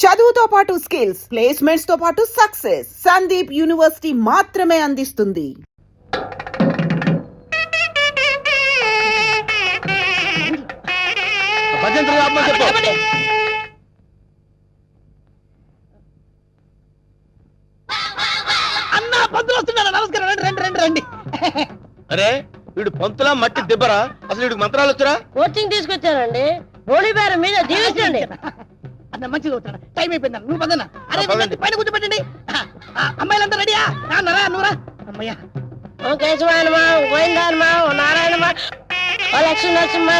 చదువుతో పాటు skills, placements తో పాటు సక్సెస్ సందీప్ యూనివర్సిటీ మాత్రమే అందిస్తుంది. అన్నా పంతులు వస్తున్నాడు. నమస్కారం. రండి రండి రండి. అరే వీడు పంతులా మట్టి దిబ్బరా? అసలు వీడికి మంత్రాలు వచ్చారా? కోచింగ్ తీసుకొచ్చానండి. హోలీ బేరం మీద దీవించండి. అన్న మంచిగా అవుతాడు. టైం అయిపోయింది. నువ్వు పదన్నా. అరే పైన కూర్చోబెట్టండి. అమ్మాయిలంతా రెడీయా? రాన్నరా నువ్వురా. అమ్మయ్యా. ఓ కేశవాయనమా, గోవిందాయనమా, ఓ నారాయణమా, ఓ లక్ష్మీ నరసింహ,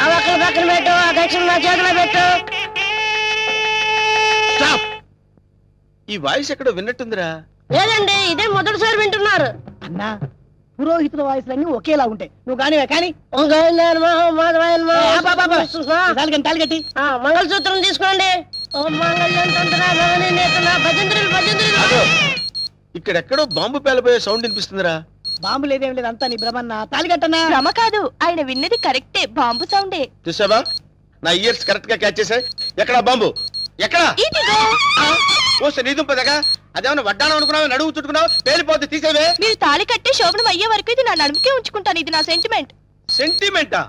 ఆ ఒక్కల పక్కన పెట్టు, ఆ దక్షిణ నా చేతిలో పెట్టు. స్టాప్. ఈ వాయిస్ ఎక్కడో విన్నట్టుందిరా. లేదండి, ఇదే మొదటిసారి వింటున్నారు. అన్నా పురోహితుల వాయిస్లన్నీ ఒకేలా ఉంటాయి. నువ్వు కానివే కానీ. ఓ గోవిందాయనమా, ఓ మాధవాయనమా, తాలిగట్టి మంగళసూత్రం తీసుకోండి. ఓ మంగళ్యం తంత్ర భవని నేతన భజంత్రులు భజంత్రులు. ఇక్కడెక్కడో బాంబు పేలబోయే సౌండ్ వినిపిస్తుందిరా. బాంబు లేదేం లేదు, అంతా నీ భ్రమన్నా. తాలిగట్టన్నా. భ్రమ కాదు, ఆయన విన్నది కరెక్టే, బాంబు సౌండే. చూసావా, నా ఇయర్స్ కరెక్ట్ గా క్యాచ్ చేశాయి. ఎక్కడా బాంబు? ఎక్కడా? ఇదిగో. ఓసే నీ దుంపదగా, అదేమన్నా వడ్డానం అనుకున్నావు, నడువు చుట్టుకున్నావు, పేలిపోద్ది, తీసేవే. మీరు తాళి కట్టి శోభనం అయ్యే వరకు ఇది నా నడుముకే ఉంచుకుంటాను. ఇది నా సెంటిమెంట్. సెంటిమెంటా?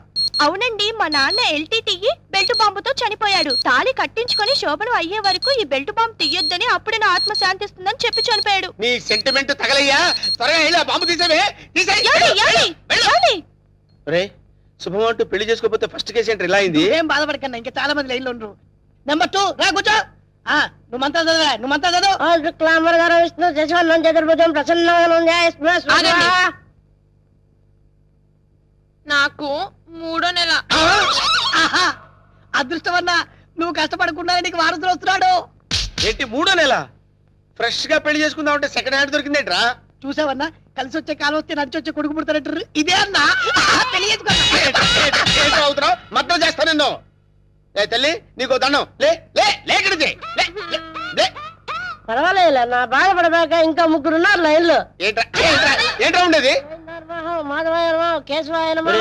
అవునండి, మా నాన్న ఎల్టీటీఈ బెల్ట్ బాంబుతో చనిపోయాడు. తాళి కట్టించుకొని శోభనం అయ్యే వరకు ఈ బెల్ట్ బాంబు తీయొద్దని, అప్పుడే నా ఆత్మ శాంతిస్తుందని చెప్పి చనిపోయాడు. నీ సెంటిమెంట్ తగలయ్యా. త్వరగా వెళ్ళి బాంబు తీసేవే. రే శుభం అంటూ పెళ్లి చేసుకోకపోతే ఫస్ట్ కేసు ఏంటి ఇలా అయింది? ఏం బాధపడకన్నా, ఇంకా చాలా మంది లైన్లో ఉండరు. నెంబర్ 2 రా కూర్చో. నువ్వు మంత్రాలు చదవరా? నువ్వు మంత్రాలు చదువు. శుక్లాంబర గారు విష్ణు శశివర్ణం చతుర్భుజం ప్రసన్నం నాకు 3వ నెల. అదృష్టమన్నా, నువ్వు కష్టపడకుండా నీకు వారసులు వస్తున్నాడు. ఏంటి 3వ నెల? ఫ్రెష్ గా పెళ్లి చేసుకుందాం అంటే సెకండ్ హ్యాండ్ దొరికిందేంట్రా? చూసావన్నా, కలిసి వచ్చే కాలం వస్తే నడిచి వచ్చే కొడుకు పుడతారంటారు. ఇదే అన్నా పెళ్లి చేసుకున్నా. అవుతున్నావు, మద్దతు చేస్తా నిన్ను. ఏ తల్లి, నీకు దండం. లే లే లేకడిది. పర్వాలేదు, నా బాధపడబాక ఇంకా 3 ఉన్నారు లైన్లో. ఏంట్రా ఉండేది? మాధవాయనమా, కేశవాయనమా.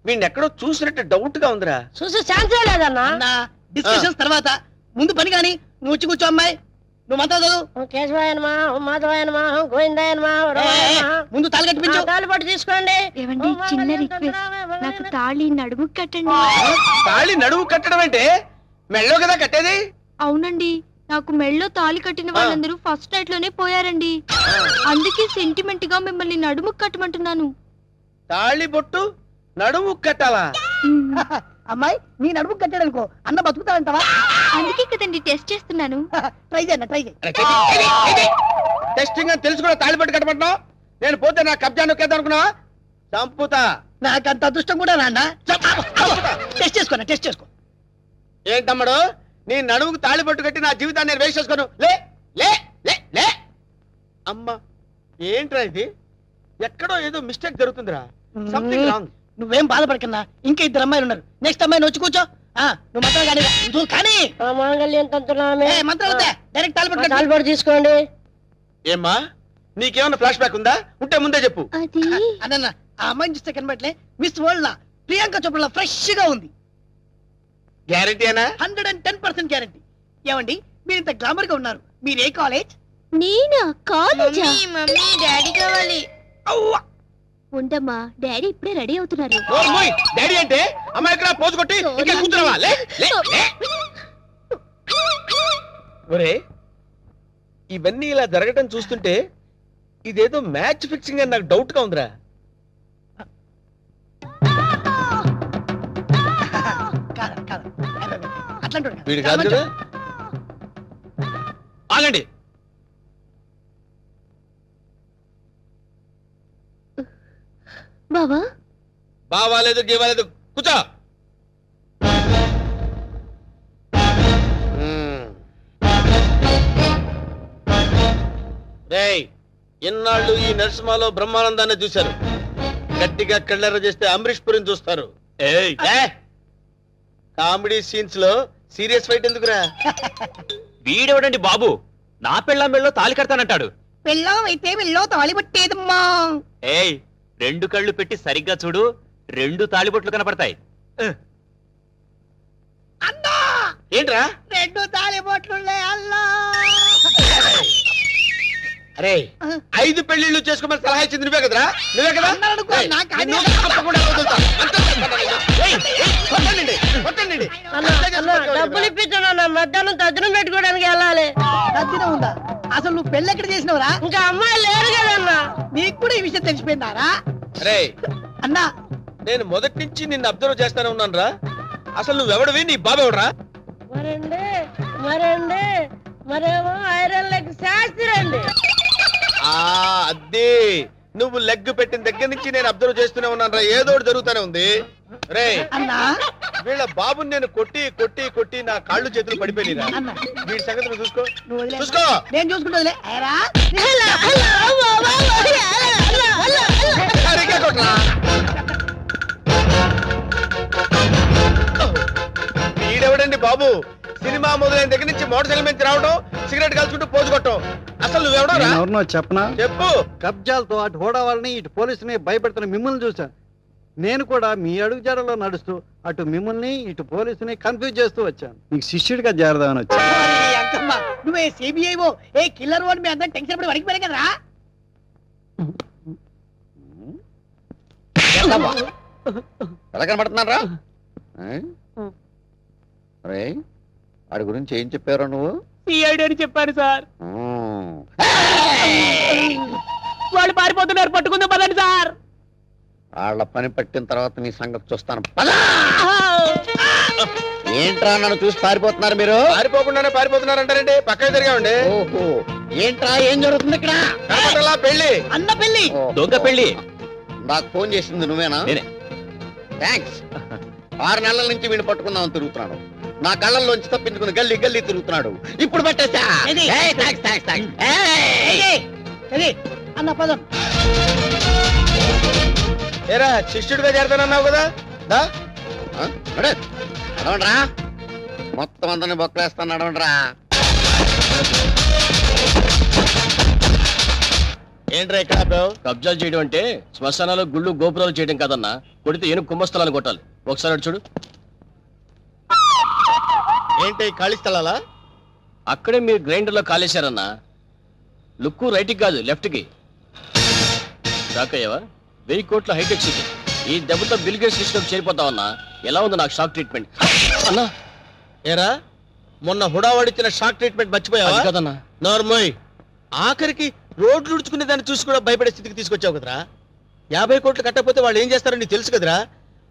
వీడిని ఎక్కడో చూసినట్టు డౌట్ గా ఉందిరా. చూసి ఛాన్సే లేదన్నా. డిస్కషన్స్ తర్వాత ముందు పని కానీ నువ్వు వచ్చి కూర్చో. అమ్మాయి నువ్వు మంత్రాలు చదువు. కేశవాయనమా, మాధవాయనమా, గోవిందాయనమా. ముందు తాళి కట్టిపించు. తాళి పట్టు తీసుకోండి. ఏవండి, చిన్న రిక్వెస్ట్, నాకు తాళి నడుము కట్టండి. తాళి నడుము కట్టడం అంటే మెళ్ళో కదా కట్టేది? అవునండి, నాకు మెళ్ళో తాళి కట్టిన వాళ్ళందరూ ఫస్ట్ నైట్ లోనే పోయారండి. అందుకే సెంటిమెంట్ గా మిమ్మల్ని నడుము కట్టమంటున్నాను. తాళి బొట్టు నడుము కట్టాలా? అమ్మాయి నీ నడుము కట్టాడనుకో, అన్న బతుకుతాడంటావా? అందుకే కదండి టెస్ట్ చేస్తున్నాను. ట్రై చేయన్న, ట్రై చేయి. టెస్టింగ్ అని తెలుసు కూడా తాళి బొట్టు కట్టమంటున్నావు? నేను పోతే నా కబ్జా నొక్కేద్దాం అనుకున్నావా? చంపుతా. నాకంత అదృష్టం కూడా నాన్న. టెస్ట్ చేసుకోనా, టెస్ట్ చేసుకో. ఏంటమ్మడు, నీ నడుముకు తాళి బొట్టు కట్టి నా జీవితాన్ని నేను వేస్ట్ చేసుకోను. లే లే లే లే. అమ్మా ఏంట్రా ఇది? ఎక్కడో ఏదో మిస్టేక్ జరుగుతుందిరా. Something wrong. నువ్వేం బాధపడకన్నా, ఇంకా 2 అమ్మాయిలు ఉన్నారు. నెక్స్ట్ అమ్మాయిని వచ్చి కూర్చో. నువ్వు మంత్రాలు కానీ నువ్వు కానీ మాంగళ్యం తంతునామే. మంత్రాలు డైరెక్ట్ తాళి పట్టు తీసుకోండి. ఏమ్మా, నీకేమన్నా ఫ్లాష్ బ్యాక్ ఉందా? ఉంటే ముందే చెప్పు. అది అన్న, ఆ అమ్మాయిని చూస్తే కనబట్లే మిస్ వరల్డ్ లా ప్రియాంక చోప్రా ఫ్రెష్ గా ఉంది. గ్యారెంటీ అయినా? 110% గ్యారెంటీ. ఏమండి, మీరు ఇంత గ్లామర్ గా ఉన్నారు, మీరు ఏ కాలేజ్? నేనా? కాలేజా? మమ్మీ డాడీ కావాలి. ఉండమ్మా, డాడీ ఇప్పుడే రెడీ అవుతున్నారు. డాడీ అంటే అమ్మాయి ఇక్కడ పోజు కొట్టి ఇంకా కూర్చున్నావా? లే లే లే. ఒరే, ఇవన్నీ ఇలా జరగటం చూస్తుంటే ఇదేదో మ్యాచ్ ఫిక్సింగ్ అని నాకు డౌట్ గా ఉందిరా. వీడు కాదు కదా? ఆగండి. బావా, బావాలేదు గీవాలేదు, కూర్చో. రేయ్, ఇన్నాళ్ళు ఈ నరసింహలో బ్రహ్మానందాన్ని చూశారు. గట్టిగా కళ్ళెర్ర చేస్తే అమరీష్ పురిని చూస్తారు. కామెడీ సీన్స్ లో సీరియస్ ఫైట్ ఎందుకురా? వీడెవడండి బాబు, నా పెళ్ళాం మెళ్ళో తాలి కడతానంటాడు. పెళ్ళం అయితే మెళ్ళో తాళి పట్టేదమ్మా. ఏయ్, 2 కళ్ళు పెట్టి సరిగ్గా చూడు, 2 తాళిబొట్లు కనపడతాయి. అన్నా ఏంట్రా? రెండు తాళిబొట్లున్నాయి అల్లా. అరే 5 పెళ్లిళ్ళు చేసుకోమని సలహా ఇచ్చింది నువ్వే కదరా? నువ్వే కదా? అన్నారనుకో, ఏయ్, నాకు అది- నిన్ను తప్పకుండా వదులుతా. అంతే ఏయ్, ఏయ్, కొట్టండి, కొట్టండి. డబ్బులు ఇప్పించాను మధ్యాహ్నం తద్దినం పెట్టుకోవడానికి వెళ్ళాలి. తద్దినం ఉందా? అసలు నువ్వు పెళ్ళి ఎక్కడ చేసినవరా? ఇంకా అమ్మాయి లేరు కదన్నా. నీకు కూడా ఈ విషయం తెలిసిపోయిందారా? అరే అన్నా నేను మొదటి నుంచి నిన్ను అబ్జర్వ్ చేస్తానే ఉన్నాను రా. అసలు నువ్వెవడవి, నీ బాబెవడరా? మరేమో ఐరన్ లెగ్ శాస్త్రి అండి. అదే నువ్వు లెగ్ పెట్టిన దగ్గర నుంచి నేను అబ్జర్వ్ చేస్తూనే ఉన్నాను రా. ఏదో ఒకటి జరుగుతూనే ఉంది. రే అన్నా వీళ్ళ బాబుని నేను కొట్టి కొట్టి కొట్టి నా కాళ్ళు చేతులు పడిపోయినా. అన్న. వీడి సంగతి నువ్వు చూసుకో. నువ్వు వదిలే. చూసుకో. నేను చూసుకుంటా. సరిగ్గా కొట్రా. వీడెవడండి బాబు? సినిమా మొదలైన దగ్గర నుంచి మోటార్ సైకిల్ నుంచి రావడం, సిగరెట్ కాల్చుకుంటూ పోజు కొట్టడం. అసలు నువ్వెవడరా? ఎవరినో చెప్పనా? చెప్పు. కబ్జాలతో అటు హోడా వాళ్ళని ఇటు పోలీసుని భయపెడుతున్న మిమ్మల్ని చూశాను. నేను కూడా మీ అడుగుజాడలో నడుస్తూ అటు మిమ్మల్ని ఇటు పోలీసుని కన్ఫ్యూజ్ చేస్తూ వచ్చాను. మీకు శిష్యుడిగా చేరదామని వచ్చాను. అంకమ్మ నువ్వే సిబిఐఓ ఏ కిల్లర్ అని మీ అందరం టెన్షన్ పడి వడికిపోయారు కదరా? ఎలా కనబడుతున్నారా? అరే వాడి గురించి ఏం చెప్పారా నువ్వు? సిఐడి అని చెప్పారు సార్. మ్మ్. వాళ్ళు పారిపోతున్నారు, పట్టుకుందాం పదండి సార్. వాళ్ళ పని పట్టిన తర్వాత నీ సంగతి చూస్తాను. పద! ఏంట్రా నన్ను చూసి పారిపోతున్నారు మీరు? పారిపోకుండానే పారిపోతున్నారంటారండి. పక్కన తిరిగామండి. ఓహో ఏంట్రా ఏం జరుగుతుంది ఇక్కడ? కనపడలా పెళ్లి. అన్న పెళ్లి. ఓహో. దొంగ పెళ్లి. నాకు ఫోన్ చేసింది నువ్వేనా? నేనే. థ్యాంక్స్. 6 నెలల నుంచి వీడిని పట్టుకుందామని తిరుగుతున్నాడు. నా కళ్ళల్లోంచి తప్పించుకుని గల్లీ గల్లీ తిరుగుతున్నాడు. ఇప్పుడు పట్టేసా. ఏది? ఏయ్, థాంక్స్, థాంక్స్, థాంక్స్. ఏయ్! ఏది? అన్న పదం. ఏరా శిష్యుడిగా చేరతానన్నావు కదా? దా. ఆ? నడు. నడవండ్రా. మొత్తం అందరిని బొక్కలేస్తాను, నడవండ్రా. ఏంట్రా ఇక్కడ ఆపావు? కబ్జా చేయడం అంటే శ్మశానాలు గుళ్ళు గోపురాలు చేయడం కాదన్నా, కొడితే ఏనుగు కుంభస్థలాన్ని కొట్టాలి. ఒకసారి అటు చూడు. ఏంటి ఖాళీ స్థలాలా? అక్కడే మీరు గ్రైండర్లో కాలేశారన్నా. లుక్కు రైట్కి కాదు లెఫ్ట్కి. షాక్ అయ్యావా? 1000 కోట్ల హైటెక్ సిటీ. ఈ దెబ్బతో బిల్ గేట్స్ లిస్టులోకి చేరిపోతావన్నా. ఎలా ఉంది నాకు షాక్ ట్రీట్మెంట్ అన్నా? ఏరా మొన్న హుడావాడిచ్చిన షాక్ ట్రీట్మెంట్ మర్చిపోయావా? అది కాదన్నా. నార్మల్. ఆఖరికి రోడ్లు ఉడుచుకునే దాన్ని చూసి కూడా భయపడే స్థితికి తీసుకొచ్చావు కదరా. 50 కోట్లు కట్టకపోతే వాళ్ళు ఏం చేస్తారో నీకు తెలుసు కదరా.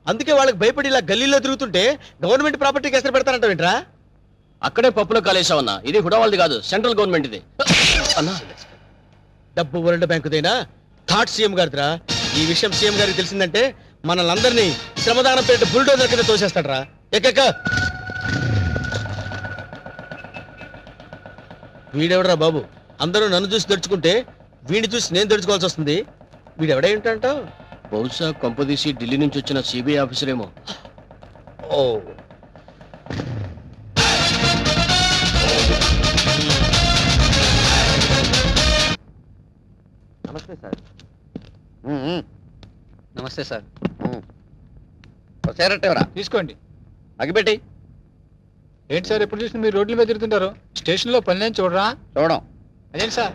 అందుకే వాళ్ళకి భయపడి ఇలా గల్లీలో తిరుగుతుంటే గవర్నమెంట్ ప్రాపర్టీకి ఎసరు పెడతారంటావేంట్రా? అక్కడే పప్పులో కాలేసావన్నా. ఇది హుడావాల్ది కాదు, సెంట్రల్ గవర్నమెంట్ ఇది అన్నా. డబ్బు వరల్డ్ బ్యాంకుదైనా థాట్ సీఎం గారిదిరా. ఈ విషయం సీఎం గారికి తెలిసిందంటే మనల్ని అందరినీ శ్రమదానం పేరిట బుల్డోజర్ కింద తోసేస్తాడరా. ఎక్క వీడెవడరా బాబు? అందరూ నన్ను చూసి దడుచుకుంటే వీడిని చూసి నేను దడుచుకోవాల్సి వస్తుంది. వీడెవడై ఉంటాంటావు? బహుశా కొంపదీసి ఢిల్లీ నుంచి వచ్చిన సిబిఐ ఆఫీసర్ ఏమో. ఓ నమస్తే సార్. మ్మ్. నమస్తే సార్. మ్మ్. ఓ సిగరెట్ ఎవరా? తీసుకోండి. అగిపెట్టి. ఏంటి సార్ ఎప్పుడు చూసిన మీరు రోడ్ల మీద తిరుగుతుంటారు? స్టేషన్ లో పనిలేని చూడరా? చూడం. అదేంటి సార్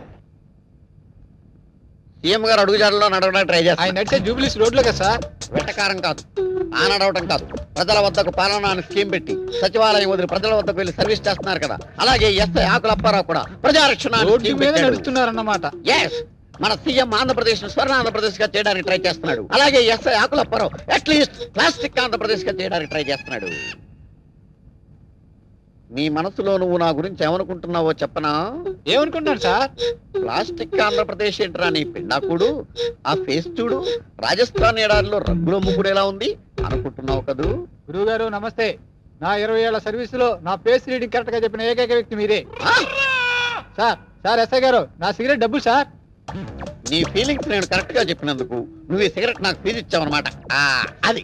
సీఎం గారు అడుగుజాడలో నడవడానికి ట్రై ఆయన చేస్తారు. నడిచే జూబిలీస్ రోడ్లో కదా సార్? వెటకారం కాదు, ఆ నడవటం కాదు. ప్రజల వద్దకు పాలన అని స్కీమ్ పెట్టి సచివాలయం వదిలి ప్రజల వద్దకు వెళ్ళి సర్వీస్ చేస్తున్నారు కదా. అలాగే ఎస్ఐ ఆకుల అప్పారావు కూడా ప్రజారక్షణ అని రోడ్డు scheme మీద పెట్టాడు. నడుస్తున్నారన్నమాట. Yes, మన సీఎం ఆంధ్రప్రదేశ్ స్వర్ణ ఆంధ్రప్రదేశ్ గా చేయడానికి ట్రై చేస్తున్నాడు. అలాగే ఎస్ఐ ఆకుల అప్పారావు అట్లీస్ట్ ప్లాస్టిక్ ఆంధ్రప్రదేశ్ గా చేయడానికి ట్రై చేస్తున్నాడు. నీ మనసులో నువ్వు నా గురించి ఏమనుకుంటున్నావో చెప్పనా? ఏమనుకుంటున్నాడు సార్? ప్లాస్టిక్ ఆంధ్రప్రదేశ్ ఏంట్రా నీ పిండాకుడు? ఆ ఫేస్ చూడు, రాజస్థాన్ ఎడారిలో రంగుల ముగ్గుడు ఎలా ఉంది అనుకుంటున్నావు కదూ? గురువు గారు నమస్తే. నా 20 ఏళ్ల సర్వీస్ లో నా ఫేస్ రీడింగ్ కరెక్ట్ గా చెప్పిన ఏకైక వ్యక్తి మీరే ఆ? సార్. ఎస్ఐ గారు నా సిగరెట్ డబ్బులు సార్. నీ ఫీలింగ్స్ నేను కరెక్ట్ గా చెప్పినందుకు నువ్వు ఈ సిగరెట్ నాకు ఫీజు ఇచ్చావన్నమాట. అది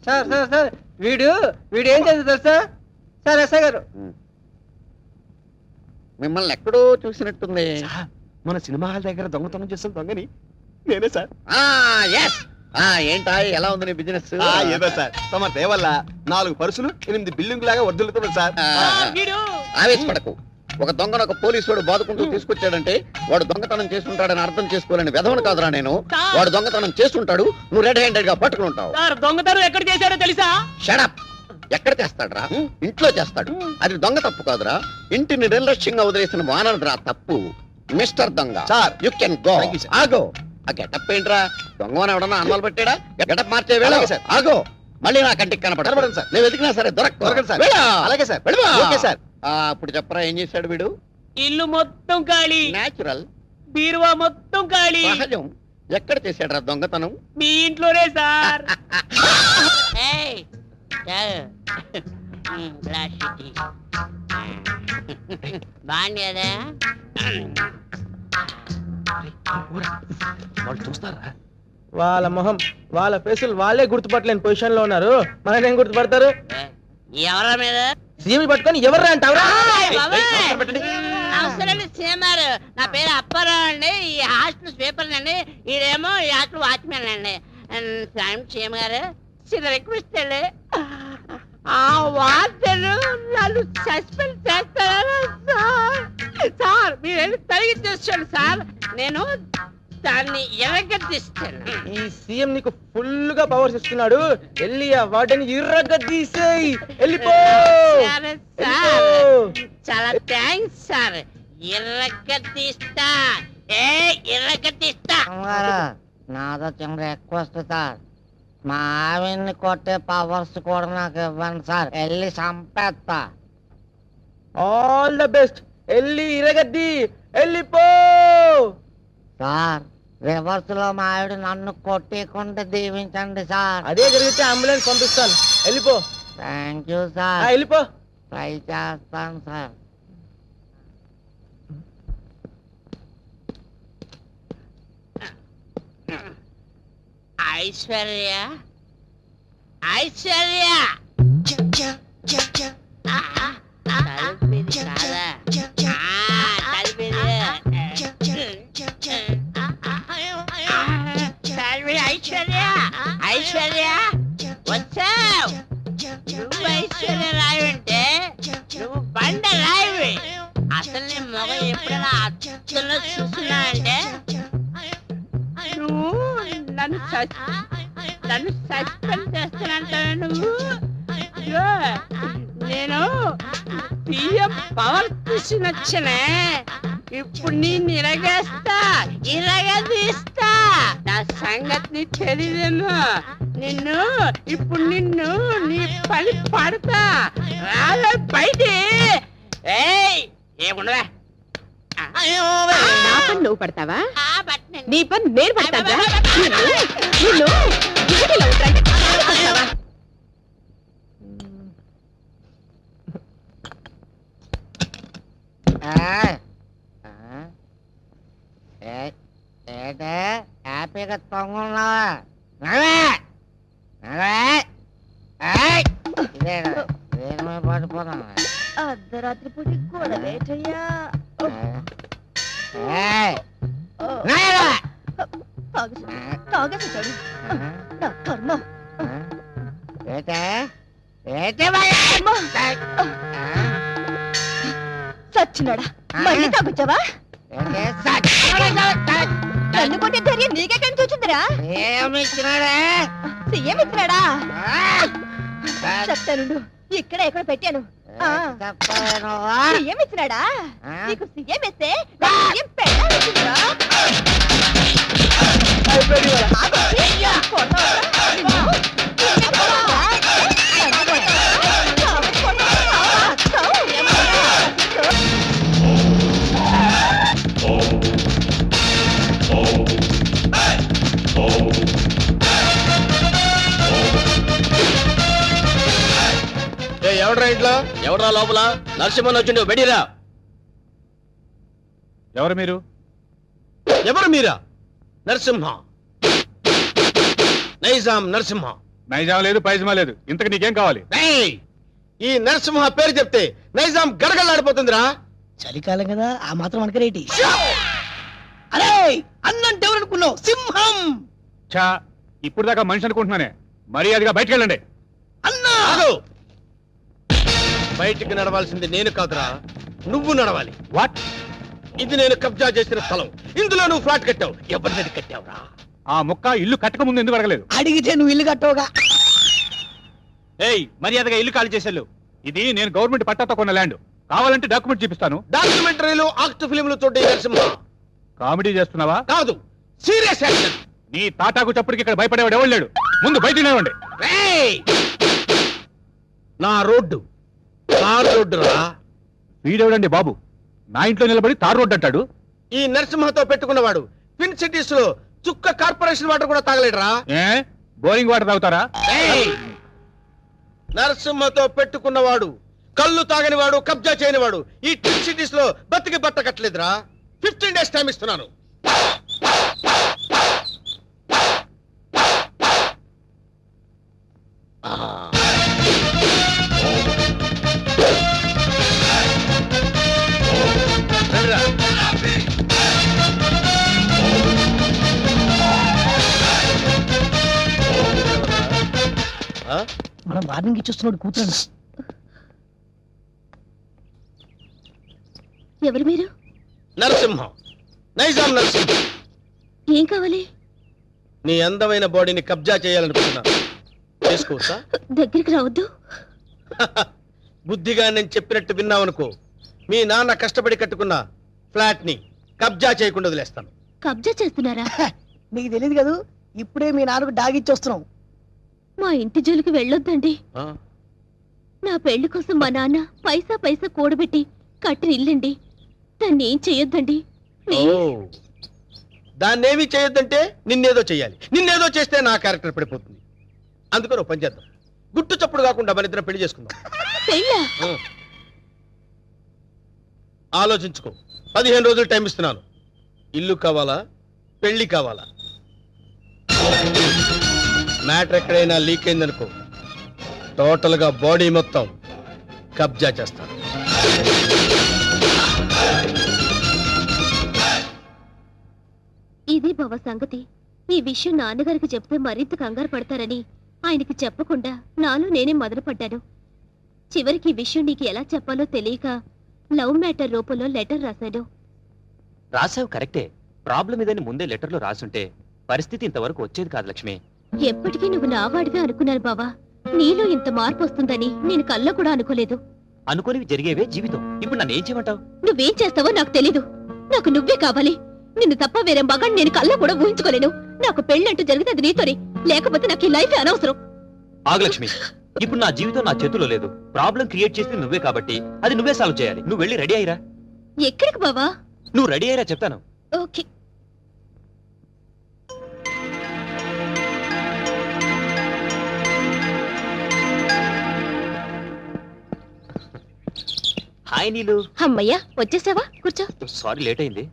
సార్ వీడు ఏం చేస్తారు సార్? సార్ ఎస్ఐ గారు మిమ్మల్ని ఎక్కడో చూసినట్టుంది. మన సినిమా హాల్ దగ్గర దొంగతనం చేసిన దొంగని నేనే సార్. ఎస్, ఏంటా ఎలా ఉంది నీ బిజినెస్? ఏదో సార్ తమ దేవల్ల 4 పరుసులు 8 బిల్డింగ్ లాగా వర్దులుతున్నాయి సార్. ఆవేశపడకు. ఒక దొంగను ఒక పోలీసు వాడు బాదుకుంటూ తీసుకొచ్చాడంటే వాడు దొంగతనం చేస్తుంటాడని అర్థం చేసుకోలేని వెధవను కాదురా నేను. వాడు దొంగతనం చేస్తుంటాడు, నువ్వు రెడ్ హ్యాండెడ్ గా పట్టుకుని ఉంటావు. దొంగతనం ఎక్కడ చేశారో తెలుసా? షడప్. ఎక్కడ చేస్తాడురా? ఇంట్లో చేస్తాడు. అది దొంగ తప్పు కాదురా, ఇంటిని నిర్లక్ష్యంగా వదిలేసిన వానరురా తప్పు. మిస్టర్ దొంగ sir. You can go. Thank you, sir. ఆగో. ఆ గెటప్ ఏంట్రా? దొంగని ఎవడన్నా అన్నాలు పెట్టాడా? గెటప్ మార్చే వేళ అలాగే, sir. ఆగో. మళ్ళీ నా కంటికి కనపడను, కనపడదు sir. నేను వెతికినా సరే దొరకదు, sir. దొరకదు. అలాగే సార్. Okay sir. ఇప్పుడు చెప్పరా ఏం చేశాడు వీడు? ఇల్లు మొత్తం ఖాళీ, నేచురల్, బీరువా మొత్తం ఖాళీ. సహజం. ఎక్కడ చేశాడు దొంగతనం? మీ ఇంట్లోనే సార్. బాగుండేదా? వాళ్ళు చూస్తారా? వాళ్ళ మొహం వాళ్ళ ఫేసులు వాళ్ళే గుర్తుపట్టలేని పొజిషన్ లో ఉన్నారు. మనకేం గుర్తుపడతారు? ఎవరా మీద సీఎం పట్టుకొని ఎవరు అంటావరా? అవసరం సీఎంఆర్. నా పేరు అప్పారావు అండి. ఈ హాస్టల్ స్వీపర్ అండి. ఈడేమో ఈ హాస్టల్ వాచ్మెన్ అండి. సీఎం గారు చిన్న రిక్వెస్ట్ అండి, ఆ వార్తను నన్ను సస్పెండ్ చేస్తారా సార్? సార్ మీరు వెళ్ళి తొలగించేస్తాను సార్, నేను దాన్ని ఎరగదీస్తాను. ఈ సీఎం నీకు ఫుల్ గా పవర్స్ ఇస్తున్నాడు. వెళ్ళి ఆ వాటిని ఇర్రగా తీసేయి. వెళ్ళిపో. సరే సార్, చాలా థ్యాంక్స్ సార్. ఎర్రగదీస్తా. ఎర్రగదీస్తా. నాదో చిన్న రిక్వెస్ట్ సార్, మా ఆవిడ్ని కొట్టే పవర్స్ కూడా నాకు ఇవ్వండి సార్. వెళ్ళి చంపేస్తా. All the best. వెళ్ళి ఇరగద్ది. వెళ్ళిపో. సార్ రివర్స్ లో మా ఆవిడ నన్ను కొట్టేకుండా దీవించండి సార్. అదే జరిగితే అంబులెన్స్ పంపిస్తాను. వెళ్ళిపో. Thank you sir. వెళ్ళిపో. ట్రై చేస్తాను సార్. ఐశ్వర్య, ఐశ్వర్య, తలుపుది కాదా? తలుపుది. ఐశ్వర్య, ఐశ్వర్య వచ్చావు. నువ్వు ఐశ్వర్య రాయి అంటే నువ్వు బండ రాయివి. అసలు నీ మొగ ఎప్పుడైనా అచ్చలో చూస్తున్నా అంటే నువ్వు నన్ను సస్పెండ్ చేస్తానంటావు. నువ్వు ఇదిగో, నేను సీఎం పవర్ తీసుకొచ్చనే. ఇప్పుడు నేను ఇరగదీస్తా. నా సంగతి తెలియదేమో. ఇప్పుడు నిన్ను నీ పని పడతా. రాలే బయట. ఏముండవా? నా పని నువ్వు పడతావా? నీ పని నేను పడతావా? నిన్ను డ్యూటీలో ఉంటాయి. హ్యాపీగా తొంగున్నావా? పడిపోతున్నా. అర్ధరాత్రి పూటి గొడవేటయ్యా. తాగేసాడు నా కర్మ. సచ్చినాడా, మళ్ళీ తాగొచ్చావా? నన్ను కొట్టే ధైర్యం నీకెక్కడి నుంచి వచ్చిందిరా? సీఎం ఇచ్చినాడా? చెప్తాను, ఇక్కడ ఎక్కడ పెట్టాను. సీఎం ఇచ్చినాడా? నీకు సీఎం ఇస్తే సీఎం పెట్టాల్సిందిరా. ఎవడ్రా ఇంట్లో? ఎవరా లోపల? నరసింహన్ వచ్చిండు, బెడిరా. ఎవరు మీరు? ఎవరు మీరా? నరసింహ, నైజాం నరసింహ. నైజాం లేదు, పైజమా లేదు. ఇంతకు నీకేం కావాలి? ఈ నరసింహ పేరు చెప్తే నైజాం గడగడలాడిపోతుందిరా. చలికాలం కదా, ఆ మాత్రం అనకరేటి. అరే అన్నంటే ఎవరనుకున్నావు? సింహం. ఛా, ఇప్పుడు దాకా మనిషి అనుకుంటున్నానే, మర్యాదగా బయటికి వెళ్ళండి. అన్నా బయటికి నడవాల్సింది నేను కాదురా, నువ్వు నడవాలి. వాట్? ఇది నేను కబ్జా చేసిన స్థలం. ఇందులో నువ్వు ఫ్లాట్ కట్టావు. ఎవరి మీద కట్టావురా? ఆ ముక్క ఇల్లు కట్టక ముందు ఎందుకు అడగలేదు? అడిగితే నువ్వు ఇల్లు కట్టవుగా. ఏయ్, మర్యాదగా ఇల్లు ఖాళీ చేసేళ్ళు. ఇది నేను గవర్నమెంట్ పట్టాతో కొన్న ల్యాండ్. కావాలంటే డాక్యుమెంట్ చూపిస్తాను. డాక్యుమెంటరీలు, ఆక్ట్ ఫిలింలు చూడే నరసింహ. కామెడీ చేస్తున్నావా? కాదు, సీరియస్ యాక్షన్. నీ తాటాకు చప్పుడికి ఇక్కడ భయపడేవాడు ఎవడు లేడు. ముందు బయట నిలవండి. రేయ్! నా రోడ్డు తార్ రోడ్డు రా. వీడెవడండి బాబు నా ఇంట్లో నిలబడి తార్ రోడ్డు అంటాడు? ఈ నరసింహతో పెట్టుకున్నవాడు ట్విన్ సిటీస్ లో చుక్క కార్పొరేషన్ వాటర్ కూడా తాగలేడురా. ఏ బోరింగ్ వాటర్ తాగుతారా? రేయ్! నరసింహతో పెట్టుకున్నవాడు కళ్ళు తాగని వాడు, కబ్జా చేయని వాడు ఈ ట్విన్ సిటీస్ లో బతికి బట్ట కట్టలేదురా. 15 days టైం ఇస్తున్నాను. రండిరా. ఆ? మనం వార్నింగ్ ఇచ్చేస్తున్నాడు కూతురు. ఎవరు మీరు? నరసింహం, నైజాం నరసింహం. ఏం కావాలి? నీ అందమైన బాడీని కబ్జా చేయాలనుకుంటున్నా. చేసుకోవచ్చా? దగ్గరికి రావద్దు. బుద్ధిగా నేను చెప్పినట్టు విన్నావనుకో, మీ నాన్న కష్టపడి కట్టుకున్న ఫ్లాట్ ని కబ్జా చేయకుండా వదిలేస్తాను. కబ్జా చేస్తున్నారా? నీకు తెలియదు కదా, ఇప్పుడే మీ నాన్నకు డాగిచ్చి వస్తున్నాం. మా ఇంటి జోలికి వెళ్ళొద్దండి. ఆ? నా పెళ్లి కోసం మా నాన్న పైసా పైసా కూడబెట్టి కట్టిన ఇల్లండి. దాన్ని ఏం చెయ్యొద్దండి. ఓ, దాన్నేమీ చేయొద్దంటే నిన్నేదో చెయ్యాలి. నిన్నేదో చేస్తే నా క్యారెక్టర్ పడిపోతుంది. అందుకని ఓ పని చేద్దాం, గుట్టు చప్పుడు కాకుండా మన ఇద్దరం పెళ్లి చేసుకుందాం. పెళ్ళా? ఆ. ఆలోచించుకో. 15 రోజులు టైం ఇస్తున్నాను. ఇల్లు కావాలా, పెళ్లి కావాలా? మ్యాటర్ ఎక్కడైనా లీక్ అయిందనుకో, టోటల్ గా బాడీ మొత్తం కబ్జా చేస్తాను. ఇది బావ సంగతి. ఈ విషయం నాన్నగారికి చెప్తే మరింత కంగారు పడతారని ఆయనకి చెప్పకుండా నాలో నేనే మొదలుపడ్డాను. చివరికి ఈ విషయం నీకు ఎలా చెప్పాలో తెలియక లవ్ మ్యాటర్ రూపంలో లెటర్ రాశాను. రాసావు కరెక్టే. ప్రాబ్లం ఇదని ముందే లెటర్లో రాసుంటే పరిస్థితి ఇంతవరకు వచ్చేది కాదు లక్ష్మి. ఎప్పటికీ నువ్వు నావాడిగా అనుకున్నాను బావా. నీలో ఇంత మార్పు వస్తుందని నేను కల్లో కూడా అనుకోలేదు. అనుకోనివి జరిగేవే జీవితం. ఇప్పుడు నన్ను ఏం చేయమంటావు? నువ్వేం చేస్తావో నాకు తెలీదు. నాకు నువ్వే కావాలి. నిన్ను తప్ప వేరే మగాన్ని నేను కల్లో కూడా ఊహించుకోలేను. నాకు పెళ్ళంటూ జరిగితే అది నీతోనే, లేకపోతే నాకు ఈ లైఫ్ అనవసరం. ఆగు లక్ష్మి, ఇప్పుడు నా జీవితం నా చేతిలో లేదు. ప్రాబ్లం క్రియేట్ చేసింది నువ్వే కాబట్టి అది నువ్వే సాల్వ్ చేయాలి. నువ్వు వెళ్ళి రెడీ అయ్యిరా. ఎక్కడికి బావా? నువ్వు రెడీ అయ్యిరా చెప్తాను. ఓకే. హాయ్ నీలు. అమ్మయ్యా, వచ్చేసావా? కూర్చో. సారీ లేట్ అయింది.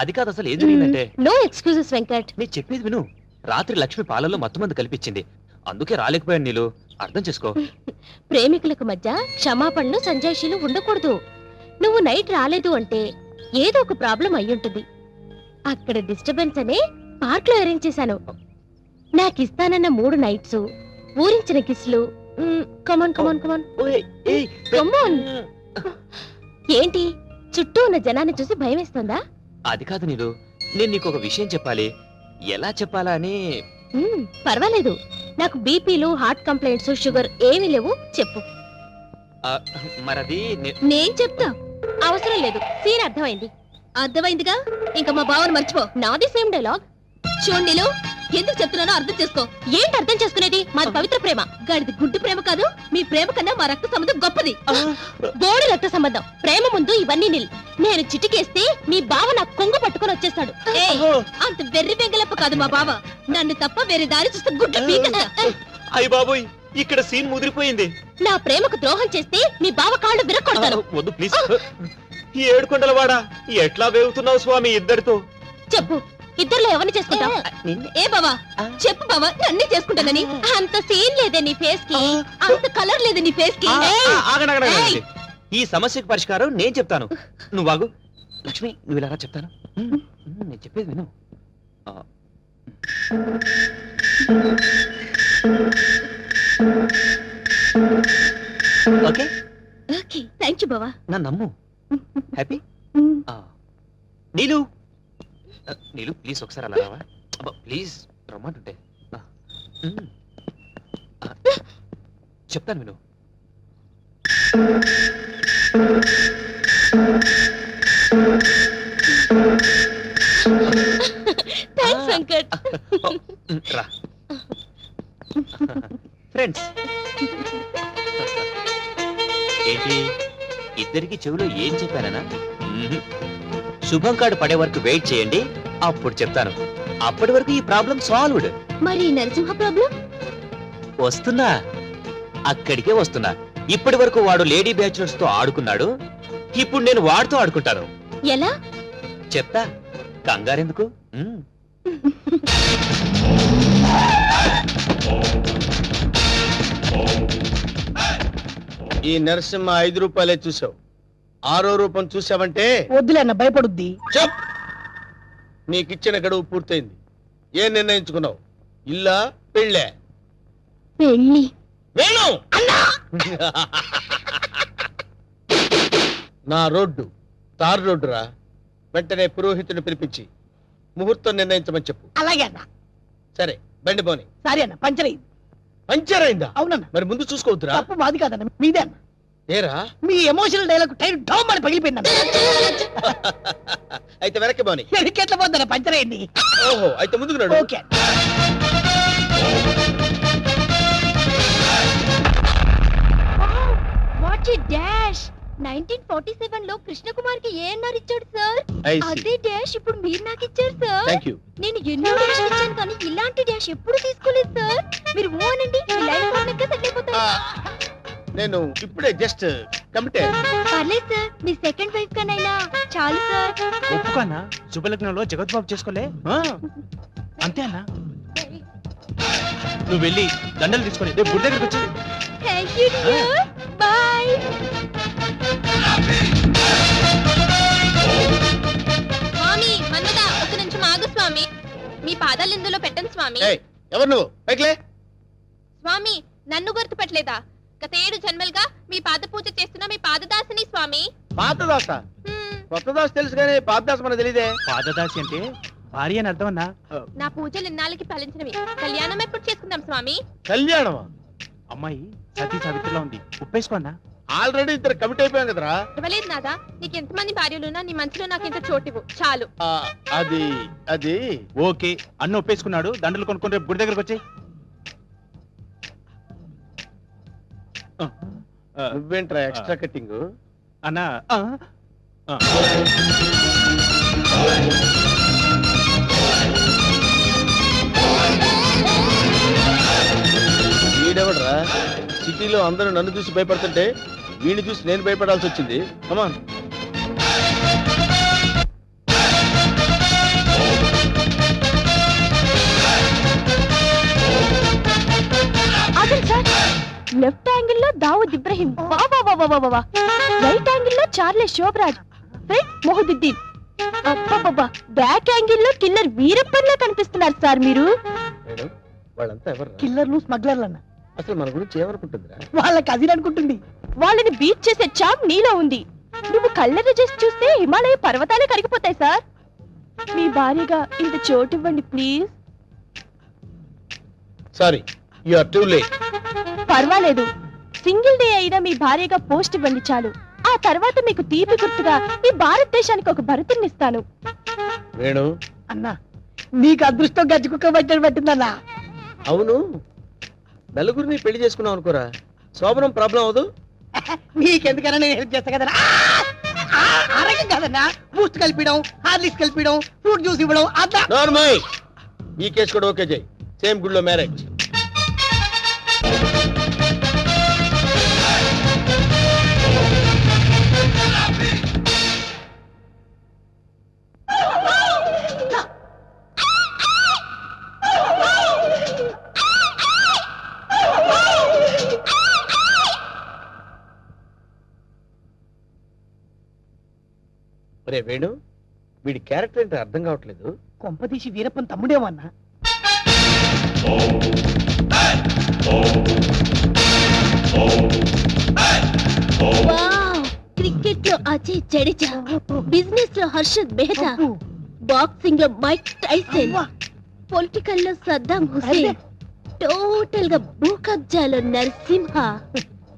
అది కాదు, అసలు ఏం జరిగిందంటే. No excuses Venkat. నేను చెప్పేది విను. రాత్రి లక్ష్మి పాలల్లో మత్తుమంది కల్పించింది. అందుకే రాలేకపోయాను నీలు. అర్థం చేసుకో. ప్రేమికులకు మధ్య క్షమాపణలు సంజాయిషీలు ఉండకూడదు. నువ్వు నైట్ రాలేదు అంటే ఏదో ఒక ప్రాబ్లం అయ్యుంటుంది. అక్కడ డిస్టర్బెన్స్ అనే పార్క్ లో అరేంజ్ చేశాను. నాకు ఇస్తానన్న 3 నైట్స్, ఊరించిన కిస్లు. కమాన్ కమాన్ కమాన్ ఓయ్, ఏయ్, కమాన్. ఏంటి, చుట్టూ ఉన్న జనాన్ని చూసి భయం వేస్తుందా? అది కాదు నీలు, నేను నీకు ఒక విషయం చెప్పాలి. ఎలా చెప్పాలా అని. పర్వాలేదు. నాకు బీపీలు, హార్ట్ కంప్లైంట్స్, షుగర్ ఏమీ లేవు. చెప్పు. మరది నేను చెప్తా. అవసరం లేదు. సీన్ అర్థమైంది. అర్థమైందిగా, ఇంకా మా బావని మర్చిపో. నాది సేమ్ డైలాగ్. చూడండిలో ఎందుకు చెప్తున్నానో అర్థం చేసుకో. ఏంటి అర్థం చేసుకునేది? మాది పవిత్ర ప్రేమ. గడిది గుడ్డు ప్రేమ కాదు. మీ ప్రేమ కన్నా మా రక్త సంబంధం గొప్పది. బోడి రక్త సంబంధం. ప్రేమ ముందు ఇవన్నీ నిల్. నేను చిటికేస్తే మీ బావ నాకు కొంగు పట్టుకొని వచ్చేస్తాడు. అంత వెర్రి వెంగలప్ప కాదు మా బావ. నన్ను తప్ప వేరే దారి చూస్తే గుడ్డు పీకేస్తా. అయ్య బాబోయ్, ఇక్కడ సీన్ ముదిరిపోయింది. నా ప్రేమకు ద్రోహం చేస్తే మీ బావ కాళ్ళు విరక్కొడతాను. వద్దు ప్లీజ్. ఏడుకొండలవాడా, ఎట్లా వేగుతున్నావు స్వామి ఇద్దరితో? చెప్పు, ఇద్దరులో ఎవరిని చేసుకుంటావు? ఏ బావా, చెప్పు బావా, నన్నే చేసుకుంటానని. అంత సీన్ లేదే నీ ఫేస్ కి, అంత కలర్ లేదు నీ ఫేస్ కి. ఆగండి. ఈ సమస్యకు పరిష్కారం నేను చెప్తాను. నువ్వు ఆగు. లక్ష్మి, నువ్వు ఇలా చెప్తాను. నేను చెప్పేది విను. ఓకే ఓకే థ్యాంక్ యూ బావా నా నమ్ము హ్యాపీ నీలు నీలు ప్లీజ్ ఒకసారి అలా రావా ప్లీజ్ రమ్మంటుంటే చెప్తాను విను థ్యాంక్స్ వెంకట్ రా ఫ్రెండ్స్ ఏంటి ఇద్దరికి చెవిలో ఏం చెప్పానా శుభం కార్డు పడే వరకు వెయిట్ చేయండి అప్పుడు చెప్తాను అప్పటి వరకు ఈ ప్రాబ్లం సాల్వ్డ్ మరి నరసింహ ప్రాబ్లం వస్తున్నా అక్కడికే వస్తున్నా ఇప్పటి వరకు వాడు లేడీ బ్యాచులర్స్ తో ఆడుకున్నాడు ఇప్పుడు నేను వాడితో ఆడుకుంటాను ఎలా చెప్తా కంగారెందుకు మ్మ్. ఈ నరసింహ 5 రూపాయలే చూసావు 6వ రూపం చూసావంటే వద్దులే అన్న భయపడుద్ది. చెప్ నీకిచ్చిన గడువు పూర్తయింది. ఏం నిర్ణయించుకున్నావు? ఇల్లా పెళ్ళే? పెళ్ళి వేణు నా రోడ్డు తార్ రోడ్డు రా. వెంటనే పురోహితుని పిలిపించి ముహూర్తం నిర్ణయించమని చెప్పు. అలాగే అన్న. సరే బండి పోని. సారీ అన్న పంచర్ అయింది. పంచర్ అయిందా? అవునన్న. మరి ముందు చూసుకోవద్దురా. తప్పు మాది కాదన్న మీదే అన్న. ఏరా మీ ఎమోషనల్ డైలాగ్ టైర్ డౌన్ అని పగిలిపోయింది అన్న. అయితే వెనక్కి పోని. ఎట్లా పోద్దన్న పంచర్ అయింది. ఓహో అయితే ముందుకు నడు. ఓకే వాట్ ఏ డాష్ 1947 లో కృష్ణ కుమార్ కి ఏఎన్ఆర్ ఇచ్చాడు సార్ I see. అదే డాష్ ఇప్పుడు మీరు నాకు ఇచ్చారు సార్ థ్యాంక్ యూ. నేను ఎన్నో డాష్ ఇచ్చాను కానీ ఇలాంటి డాష్ ఎప్పుడు తీసుకోలేదు సార్ మీరు ఓ అనండి మీ లైఫ్ పార్ట్నర్ గా సెటిల్ అయిపోతారు నేను ఇప్పుడే జస్ట్ కమిటే. పర్లేదు సార్ మీ సెకండ్ వైఫ్ కనైనా చాలు సార్ ఒప్పుకోనా శుభలగ్నంలో జగద్బాబు చేసుకోలే అంతే అన్నా నువ్వు వెళ్ళి దండలు తీసుకొని రేపు గుడి దగ్గరకు వచ్చి థ్యాంక్ యూ డియర్ బై స్వామి మన్మద ఒక నిమిషం ఆగు స్వామి మీ పాదాలు ఇందులో పెట్టండి స్వామి ఏయ్, ఎవరు నువ్వు? పైకిలే. స్వామి నన్ను గుర్తుపట్టలేదా గత 7 జన్మలుగా మీ పాద పూజ చేస్తున్న మీ పాదదాసిని స్వామి పాతదాస కొత్త దాస తెలుసు కానీ పాతదాస మనకు తెలియదే. పాదదాసి అంటే భార్య అని అర్థం అన్నా నా పూజలు ఇన్నాళ్ళకి ఫలించినవి కళ్యాణం ఎప్పుడు చేసుకుందాం స్వామి కళ్యాణమా? అమ్మాయి సతీ సావిత్రిలో ఉంది ఉప్పేసుకోన్నా ఆల్రెడీ ఇద్దరు కమిట్ అయిపోయాం కదరా. ఇవ్వలేదు నాదా నీకు ఎంతమంది భార్యలున్నా నీ మనసులో నాకు ఇంత చోటివు చాలు ఆ, అది అది ఓకే అన్న ఒప్పేసుకున్నాడు దండలు కొనుక్కొని రేపు గుడి దగ్గరకు వచ్చి నువ్వేంట్రా ఎక్స్ట్రా కటింగ్? అన్నా వీడెవడరా? సిటీలో అందరూ నన్ను చూసి భయపడుతుంటే వీడిని చూసి నేను భయపడాల్సి వచ్చింది. కమాన్. లెఫ్ట్ యాంగిల్ లో దావుద్ ఇబ్రహీం రైట్ యాంగిల్ లో Charles Sobhraj front Mohiuddin back angle లో కిల్లర్ వీరప్పన్లా కనిపిస్తున్నారు సార్ మీరు మేడం వాళ్ళంతా ఎవరు? కిల్లర్లు స్మగ్లర్లు అన్న. అసలు మన గురించి ఏమనుకుంటుందిరా? వాళ్ళ కజిన్ అనుకుంటుంది. వాళ్ళని బీట్ చేసే చాప్ నీలో ఉంది నువ్వు కళ్ళెర్ర చేసి చూస్తే హిమాలయ పర్వతాలే కరిగిపోతాయి సార్ మీ భార్యగా ఇంత చోటు ఇవ్వండి please sorry you are too late. పర్వాలేదు సింగిల్ డే అయినా మీ భార్యగా పోస్ట్ ఇవ్వండి చాలు ఆ తర్వాత మీకు తీపి గుర్తుగా ఈ భారతదేశానికి ఒక భరతునిస్తాను వేణు అన్నా నీకు అదృష్టం గజ్జి కుక్క పట్టని పట్టిందన్నా. అవును నలుగురిని పెళ్లి చేసుకున్నావు అనుకోరా శోభనం ప్రాబ్లం అవదు. నీకెందుకన్నా నేను హెల్ప్ చేస్తా కదన్నా. ఆరోగ్యం కాదన్నా బూస్ట్ కలిపిడం హార్లిక్స్ కలిపిడం ఫ్రూట్ జ్యూస్ ఇవ్వడం అట్లా. నార్మల్ ఈ కేసు కూడా ఓకే చేయి. సేమ్ గుడిలో మ్యారేజ్. రే వేణు వీడి క్యారెక్టర్ ఏంటో అర్థం కావట్లేదు. కొంపదీసి వీరప్పన్ తమ్ముడేమన్నా. క్రికెట్ లో అజయ్ జడేజా, బిజినెస్ లో హర్షద్ మెహతా, బాక్సింగ్ లో మైక్ టైసన్, పొలిటికల్ లో సద్దాం హుసేన్, టోటల్ గా భూ కబ్జాలో నరసింహ.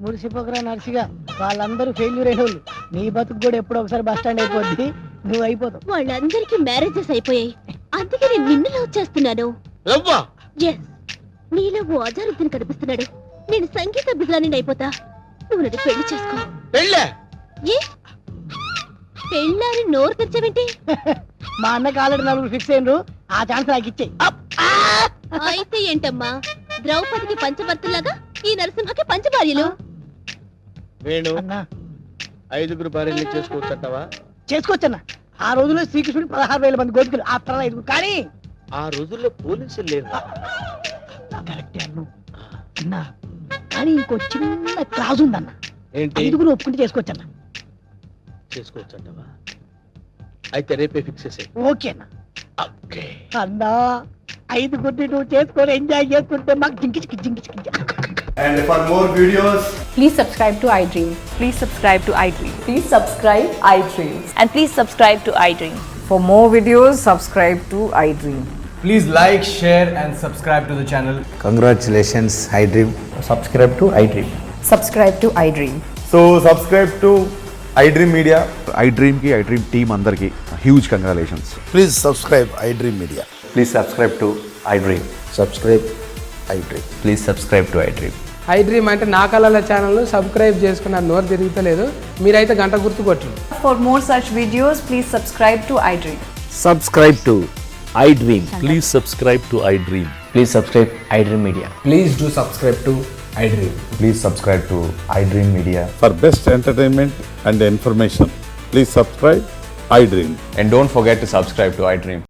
మురిసిపోకరా నర్సిగా, వాళ్ళందరూ ఫెయిల్యూర్ అయిన వాళ్ళు. నీ బతుకు కూడా ఎప్పుడో ఒకసారి బస్ స్టాండ్ అయిపోద్ది, నువ్వు అయిపోతావు. వాళ్ళందరికీ మ్యారేజెస్ అయిపోయాయి, అందుకే నేను నిన్ను లవ్ చేస్తున్నాను. లవ్వా? ఎస్, నీలో ఓ అజారుద్దీన్ కనిపిస్తున్నాడు. నేను సంగీత బిజాని అయిపోతా, నువ్వు నన్ను పెళ్లి చేసుకో. పెళ్ళే? ఏ పెళ్ళారి నోరు తెచ్చావేంటి? మా అన్నకి ఆల్రెడీ నలుగురు ఫిక్స్ అయినరు, ఆ ఛాన్స్ నాకు ఇచ్చేయి. అయితే ఏంటమ్మా, ద్రౌపదికి పంచభర్తలాగా ఈ నరసింహకి పంచభార్యలు. వేణు, అన్నా 5 భార్యలు చేసుకోవచ్చంటావా? చేసుకోవచ్చన్నా. ఆ రోజుల్లో శ్రీకృష్ణుడు 16,000 మంది గోపికలు, ఆ తర్వాత 5. కానీ ఆ రోజుల్లో పోలీసులు లేరు. కరెక్టే అన్ను అన్నా, కానీ ఇంకో చిన్న క్లాజ్ ఉందన్న. ఏంటి? 5 ఒప్పుకుంటే చేసుకోవచ్చన్నా. చేసుకోవచ్చంటావా? అయితే రేపే ఫిక్స్ చేసే. ఓకే అన్న. అన్నా 5 నువ్వు చేసుకొని ఎంజాయ్ చేసుకుంటే మాకు జింకి జింకి. And for more videos, Please subscribe to iDream. Please subscribe to iDream. Please subscribe iDream. And please subscribe to iDream. For more videos, subscribe to iDream. please like, share and subscribe to the channel. Congratulations, iDream. Subscribe to iDream. Subscribe to iDream. So subscribe to iDream Media. iDream ki iDream team andarki huge congratulations. Please subscribe iDream Media. Please subscribe to iDream. Subscribe iDream. Please subscribe to iDream. iDream అంటే నా కళల channel subscribe చేసుకున్న నోరు తిరుగుతలేదు, మీరైతే గంట గుర్తు కొట్టండి. For more such videos, please subscribe to iDream. Subscribe to iDream. Please subscribe to iDream. Please subscribe iDream Media. Please do subscribe to iDream. Please subscribe to iDream Media. For best entertainment and information, please subscribe iDream. And don't forget to subscribe to iDream.